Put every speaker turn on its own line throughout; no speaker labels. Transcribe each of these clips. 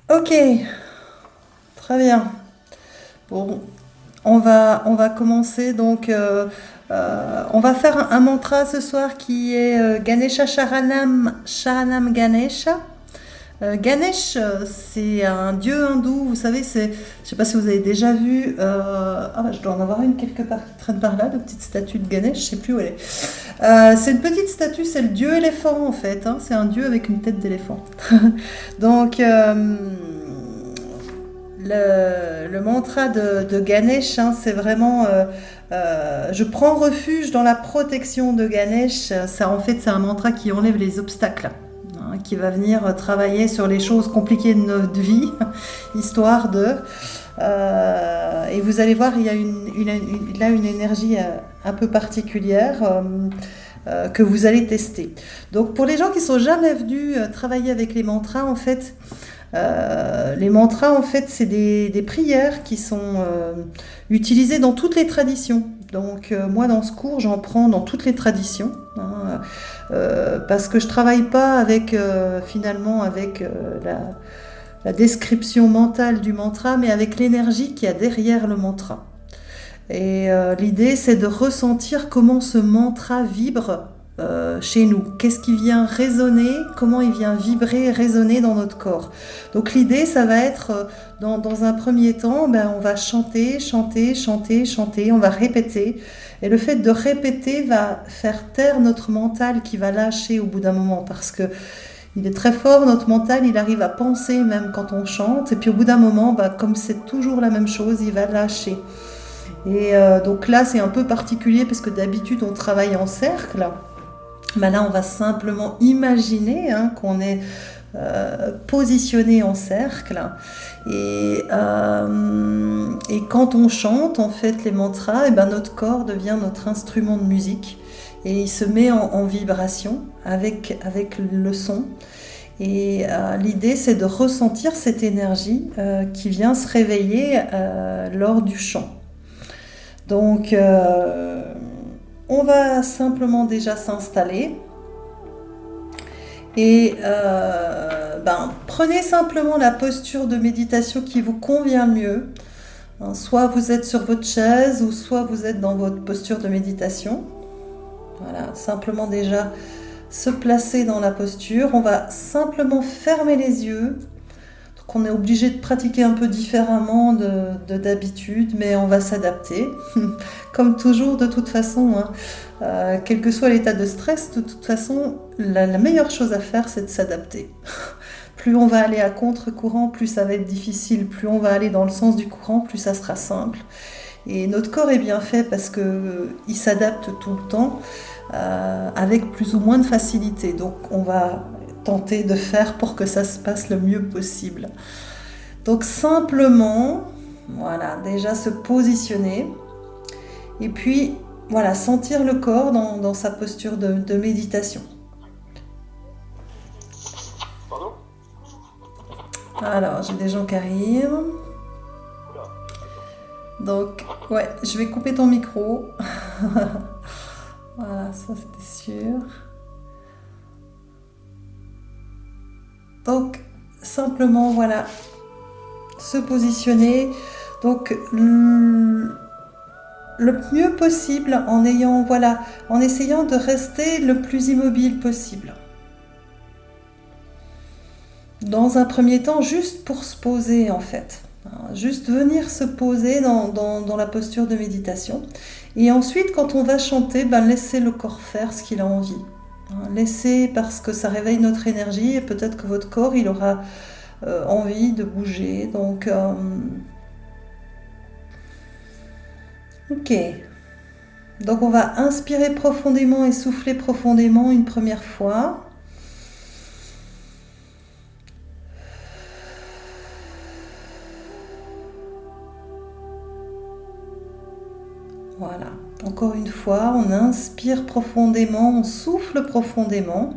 Ok, très bien. Bon, on va commencer donc. On va faire un mantra ce soir qui est Ganesha Sharanam, Sharanam Ganesha. Ganesh, c'est un dieu hindou, vous savez, je sais pas si vous avez déjà vu, je dois en avoir une quelque part qui traîne par là, de petite statue de Ganesh, je sais plus où elle est. C'est une petite statue, c'est le dieu éléphant en fait, hein, c'est un dieu avec une tête d'éléphant. Donc, le mantra de Ganesh, hein, c'est vraiment je prends refuge dans la protection de Ganesh. Ça, en fait, c'est un mantra qui enlève les obstacles, hein, qui va venir travailler sur les choses compliquées de notre vie, histoire de. Et vous allez voir, il y a là une énergie un peu particulière. Que vous allez tester. Donc pour les gens qui sont jamais venus travailler avec les mantras, en fait, les mantras, en fait, c'est des prières qui sont utilisées dans toutes les traditions. Donc moi, dans ce cours, j'en prends dans toutes les traditions, hein, parce que je travaille pas avec finalement avec la description mentale du mantra, mais avec l'énergie qu'il y a derrière le mantra. Et l'idée, c'est de ressentir comment ce mantra vibre chez nous. Qu'est-ce qui vient résonner, comment il vient vibrer, résonner dans notre corps. Donc l'idée, ça va être, dans un premier temps, on va chanter, chanter, chanter, chanter, on va répéter. Et le fait de répéter va faire taire notre mental qui va lâcher au bout d'un moment, parce que il est très fort, notre mental, il arrive à penser même quand on chante, et puis au bout d'un moment, comme c'est toujours la même chose, il va lâcher. Et donc là, c'est un peu particulier parce que d'habitude, on travaille en cercle. Là, on va simplement imaginer, hein, qu'on est positionné en cercle. Et quand on chante, en fait, les mantras, notre corps devient notre instrument de musique. Et il se met en vibration avec le son. Et l'idée, c'est de ressentir cette énergie qui vient se réveiller lors du chant. Donc, on va simplement déjà s'installer et prenez simplement la posture de méditation qui vous convient le mieux. Hein, soit vous êtes sur votre chaise ou soit vous êtes dans votre posture de méditation. Voilà, simplement déjà se placer dans la posture. On va simplement fermer les yeux. Qu'on est obligé de pratiquer un peu différemment d'habitude, mais on va s'adapter. Comme toujours, de toute façon, hein, quel que soit l'état de stress, de toute façon, la meilleure chose à faire, c'est de s'adapter. Plus on va aller à contre-courant, plus ça va être difficile. Plus on va aller dans le sens du courant, plus ça sera simple. Et notre corps est bien fait parce qu'il s'adapte tout le temps, avec plus ou moins de facilité. Donc on va tenter de faire pour que ça se passe le mieux possible. Donc simplement, voilà, déjà se positionner et puis voilà, sentir le corps dans sa posture de méditation.
Pardon?
Alors, j'ai des gens qui arrivent.
Oula, attends.
Donc, ouais, je vais couper ton micro. Voilà, ça c'était sûr. Donc, simplement, voilà, se positionner. Donc, le mieux possible en essayant de rester le plus immobile possible. Dans un premier temps, juste pour se poser en fait. Juste venir se poser dans la posture de méditation. Et ensuite, quand on va chanter, laissez le corps faire ce qu'il a envie. Laissez, parce que ça réveille notre énergie et peut-être que votre corps, il aura envie de bouger. Donc, ok. Donc on va inspirer profondément et souffler profondément une première fois. Voilà. Encore une fois, on inspire profondément, on souffle profondément.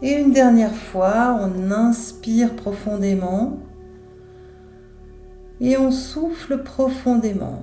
Et une dernière fois, on inspire profondément et on souffle profondément.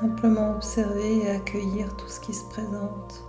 Simplement observer et accueillir tout ce qui se présente.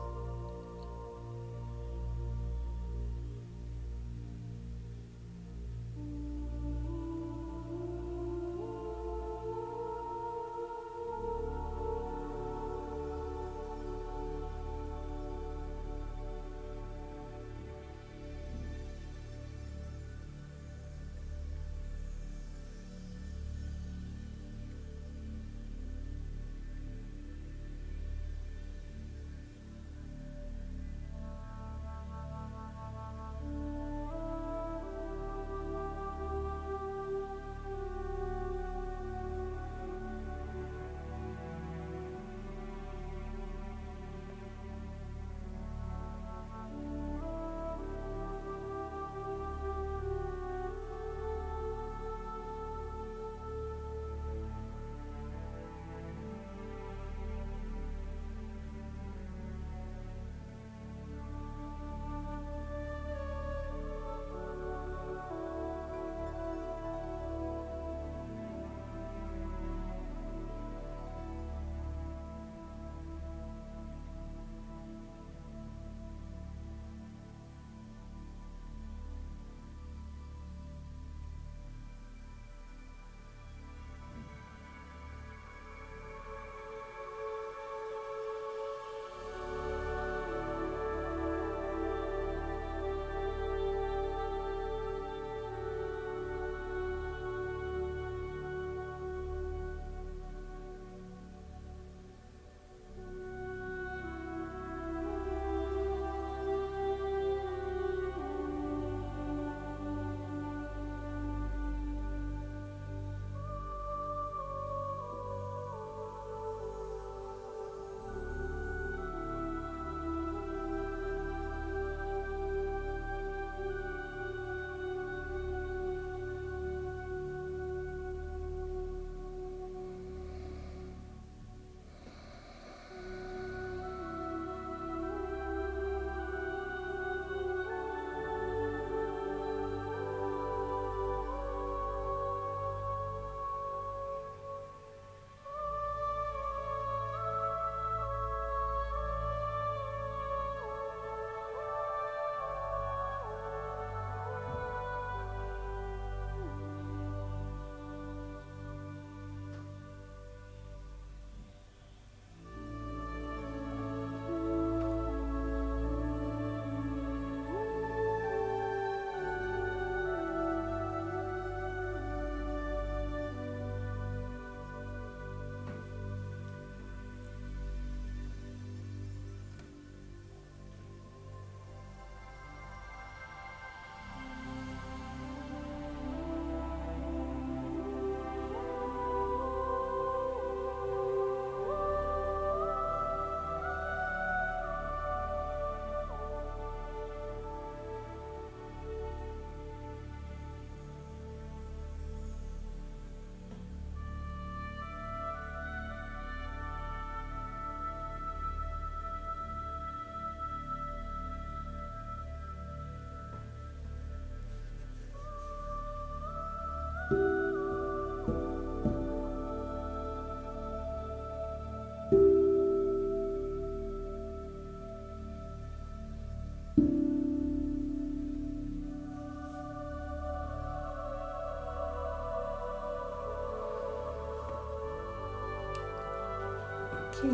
Ok,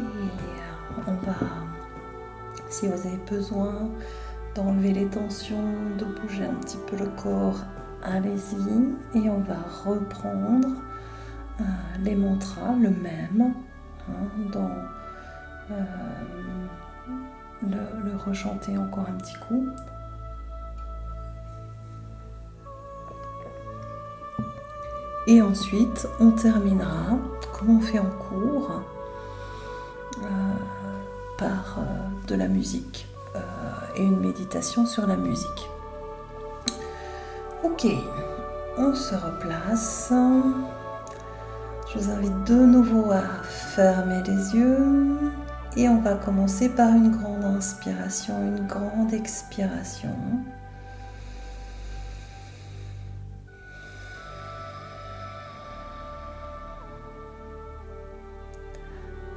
on va, si vous avez besoin d'enlever les tensions, de bouger un petit peu le corps, allez-y. Et on va reprendre les mantras, le même, le rechanter encore un petit coup. Et ensuite, on terminera, comme on fait en cours, par de la musique et une méditation sur la musique. Ok, on se replace. Je vous invite de nouveau à fermer les yeux et on va commencer par une grande inspiration, une grande expiration.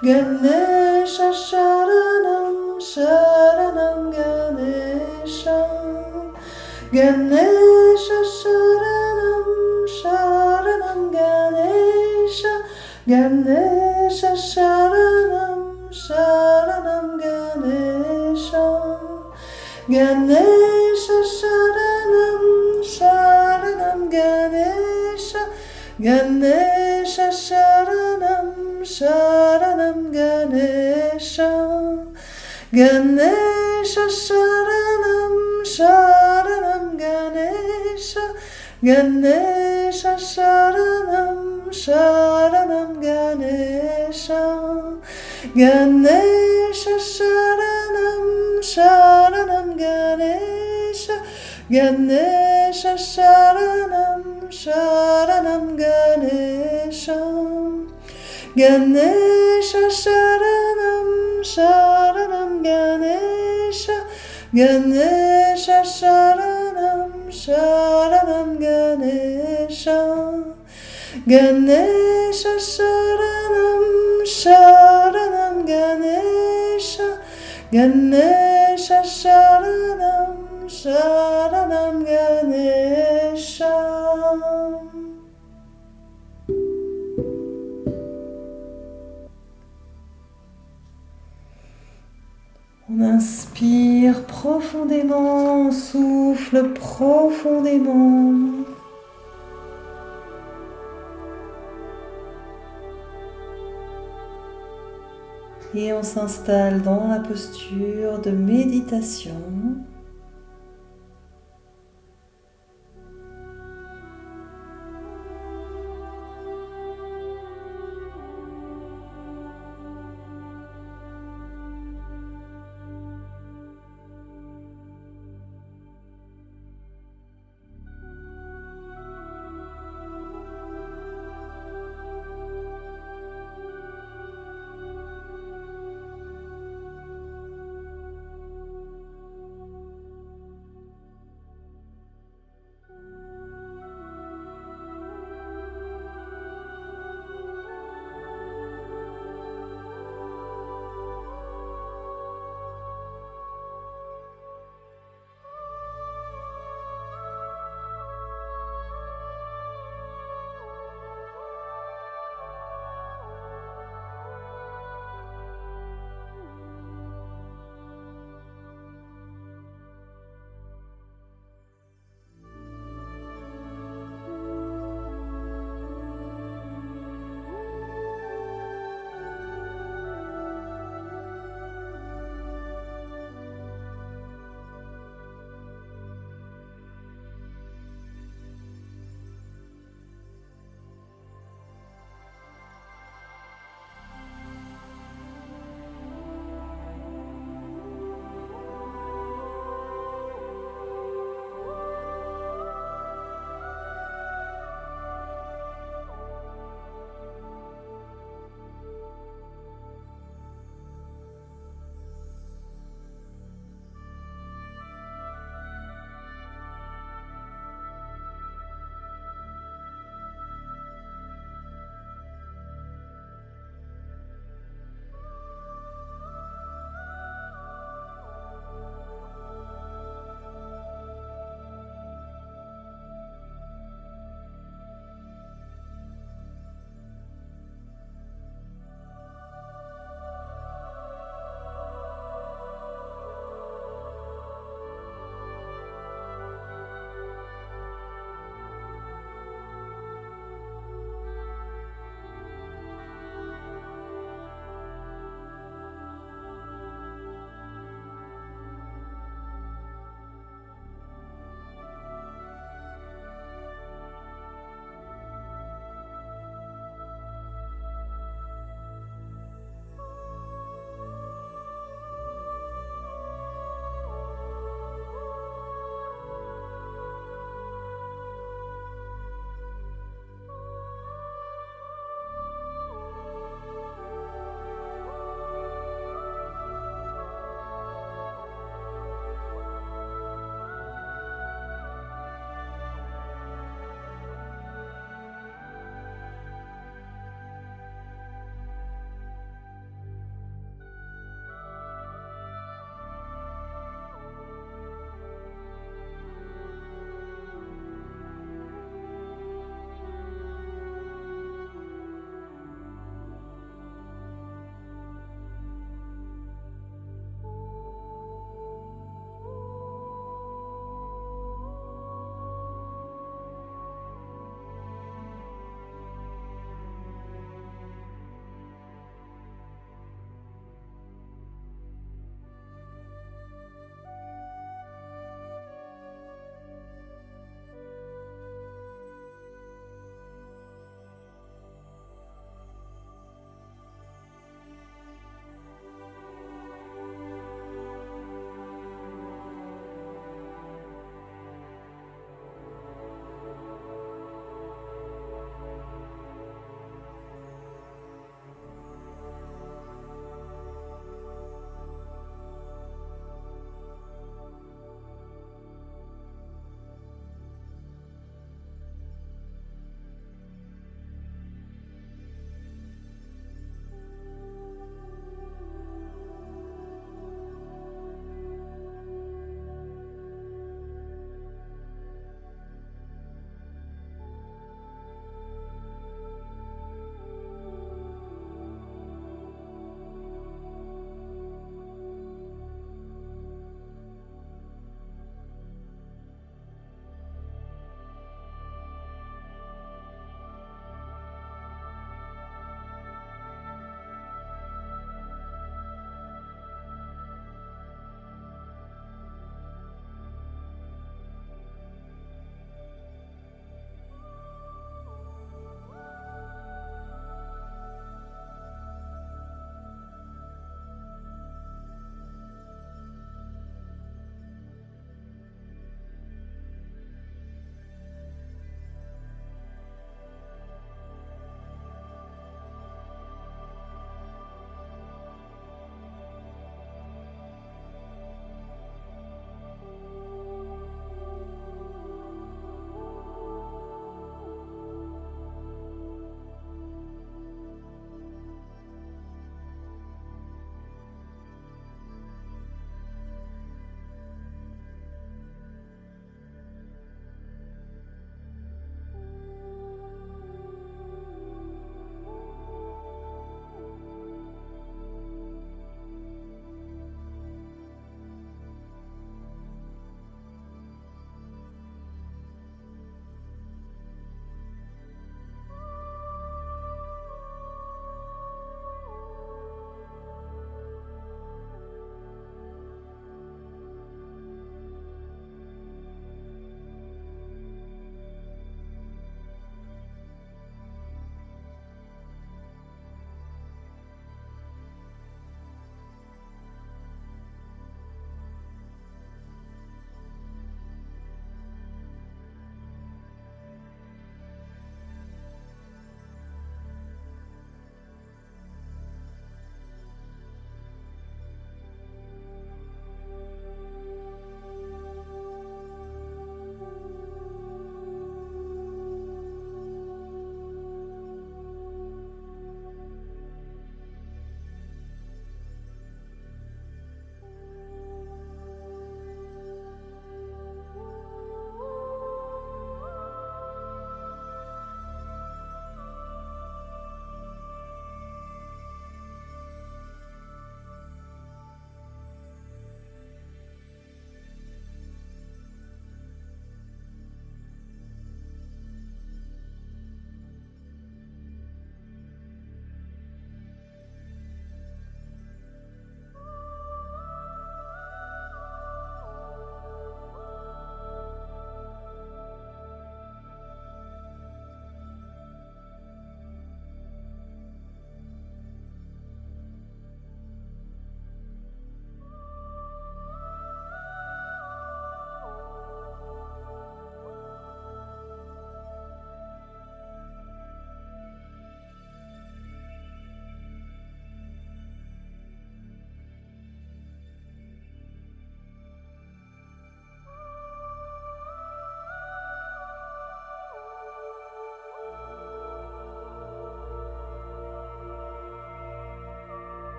Ganesha Sharanam Sharanam Ganesha Ganesha Sharanam Sharanam Ganesha Ganesha Sharanam Sharanam Ganesha Ganesha Sharanam Sharanam Ganesha Ganesha Sharanam Sharanam Ganesha Ganesha Sharanam Sharanam Ganesha Ganesha Sharanam Sharanam Ganesha Ganesha Sharanam Sharanam Ganesha Ganesha Sharanam Sharanam Ganesha Ganesha Sharanam Sharanam Ganesha Ganesha Sharanam Sharanam Ganesha Ganesha Sharanam Sharanam Ganesha Ganesha Sharanam Sharanam Ganesha. On inspire profondément, on souffle profondément. Et on s'installe dans la posture de méditation.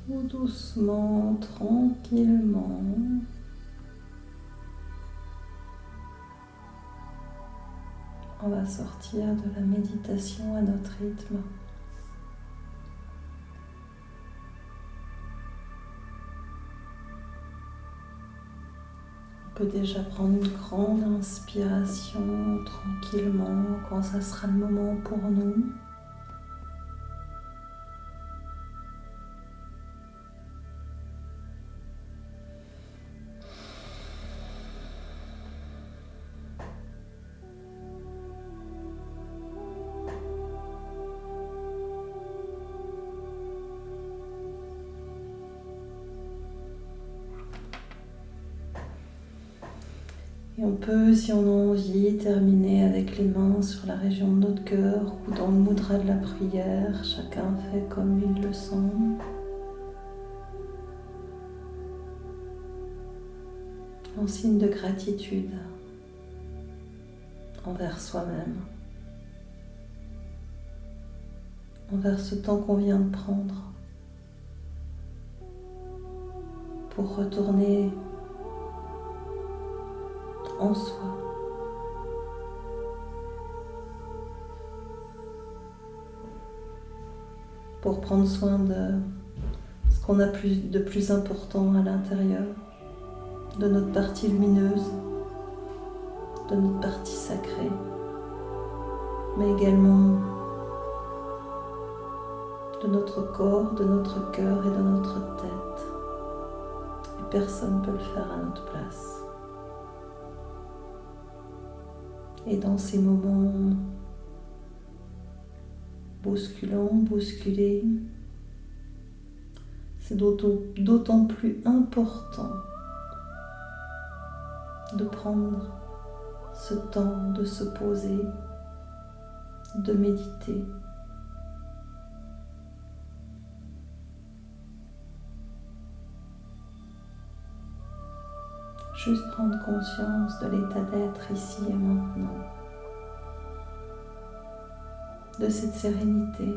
Tout doucement, tranquillement. On va sortir de la méditation à notre rythme. On peut déjà prendre une grande inspiration tranquillement quand ça sera le moment pour nous. Et on peut, si on a envie, terminer avec les mains sur la région de notre cœur ou dans le mudra de la prière. Chacun fait comme il le sent. En signe de gratitude envers soi-même, envers ce temps qu'on vient de prendre pour retourner en soi. Pour prendre soin de ce qu'on a de plus important à l'intérieur, de notre partie lumineuse, de notre partie sacrée, mais également de notre corps, de notre cœur et de notre tête. Et personne ne peut le faire à notre place. Et dans ces moments bousculants, bousculés, c'est d'autant plus important de prendre ce temps de se poser, de méditer. Juste prendre conscience de l'état d'être ici et maintenant, de cette sérénité.